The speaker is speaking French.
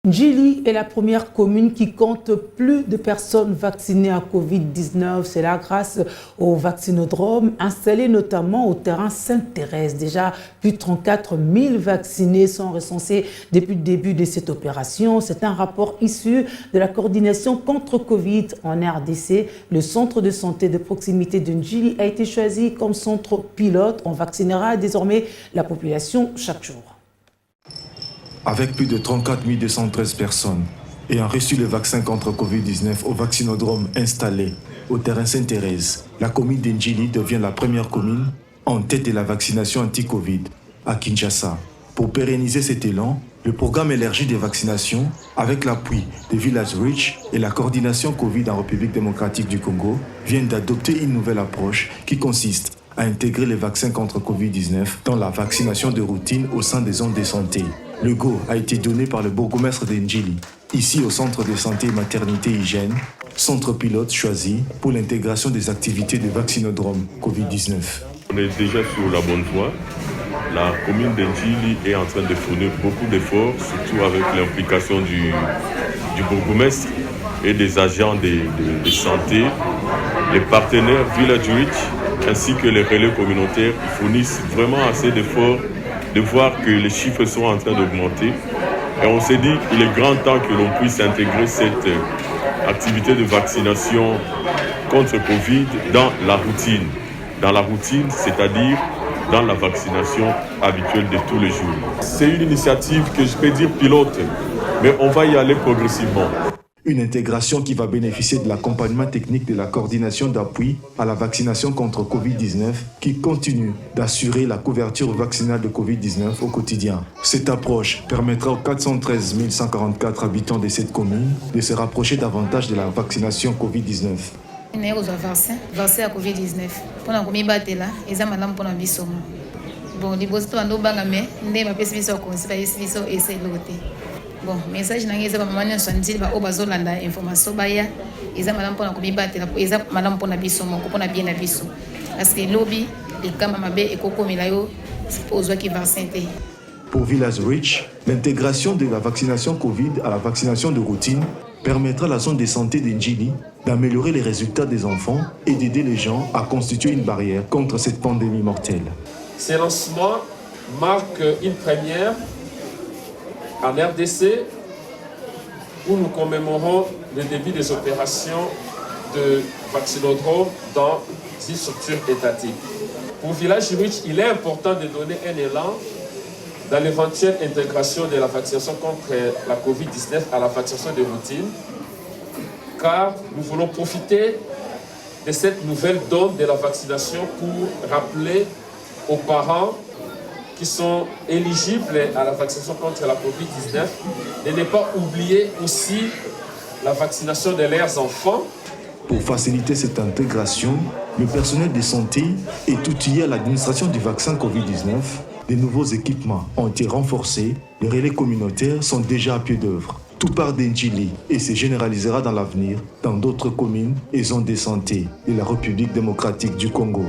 Djili est la première commune qui compte plus de personnes vaccinées à Covid-19. C'est là grâce au vaccinodrome installé notamment au terrain Sainte-Thérèse. Déjà, plus de 34 000 vaccinés sont recensés depuis le début de cette opération. C'est un rapport issu de la coordination contre Covid en RDC. Le centre de santé de proximité de Djili a été choisi comme centre pilote. On vaccinera désormais la population chaque jour. Avec plus de 34 213 personnes ayant reçu le vaccin contre Covid-19 au vaccinodrome installé au terrain Sainte-Thérèse, la commune de Djili devient la première commune en tête de la vaccination anti-Covid à Kinshasa. Pour pérenniser cet élan, le programme élargi de vaccination, avec l'appui de Village Reach et la coordination Covid en République démocratique du Congo, vient d'adopter une nouvelle approche qui consiste à intégrer les vaccins contre Covid-19 dans la vaccination de routine au sein des zones de santé. Le go a été donné par le bourgmestre de Djili, ici au centre de santé et maternité hygiène, centre pilote choisi pour l'intégration des activités de vaccinodrome Covid-19. On est déjà sur la bonne voie. La commune de Djili est en train de fournir beaucoup d'efforts, surtout avec l'implication du bourgmestre et des agents de santé. Les partenaires Village Reach ainsi que les relais communautaires fournissent vraiment assez d'efforts de voir que les chiffres sont en train d'augmenter. Et on s'est dit qu'il est grand temps que l'on puisse intégrer cette activité de vaccination contre Covid dans la routine. Dans la routine, c'est-à-dire dans la vaccination habituelle de tous les jours. C'est une initiative que je peux dire pilote, mais on va y aller progressivement. Une intégration qui va bénéficier de l'accompagnement technique de la coordination d'appui à la vaccination contre Covid-19 qui continue d'assurer la couverture vaccinale de Covid-19 au quotidien. Cette approche permettra aux 413 144 habitants de cette commune de se rapprocher davantage de la vaccination Covid-19. Vaccin à Covid-19. Pour la commune Batela, ils ont madame pour la bisomo. Bon, les boss to banga me, ndé ma pesi biso conseil biso essayer l'autre. Bon, message nangeza ba mamanya sandili ba obazolanda information baya eza madame pona komibatela eza madame pona biso moko pona bien na biso parce que lobby likama mabe ekokomela yo ozwa ki vaccin te. Pour Village Reach, l'intégration de la vaccination Covid à la vaccination de routine permettra à la zone de santé de Djili d'améliorer les résultats des enfants et d'aider les gens à constituer une barrière contre cette pandémie mortelle. Ce lancement marque une première en RDC, où nous commémorons le début des opérations de vaccinodrome dans une structure étatique. Pour Village Reach, il est important de donner un élan dans l'éventuelle intégration de la vaccination contre la Covid-19 à la vaccination de routine, car nous voulons profiter de cette nouvelle donne de la vaccination pour rappeler aux parents qui sont éligibles à la vaccination contre la Covid-19, de ne pas oublier aussi la vaccination de leurs enfants. Pour faciliter cette intégration, le personnel de santé est outillé à l'administration du vaccin Covid-19. De nouveaux équipements ont été renforcés. Les relais communautaires sont déjà à pied d'œuvre. Tout part d'Djili et se généralisera dans l'avenir dans d'autres communes et zones de santé de la République démocratique du Congo.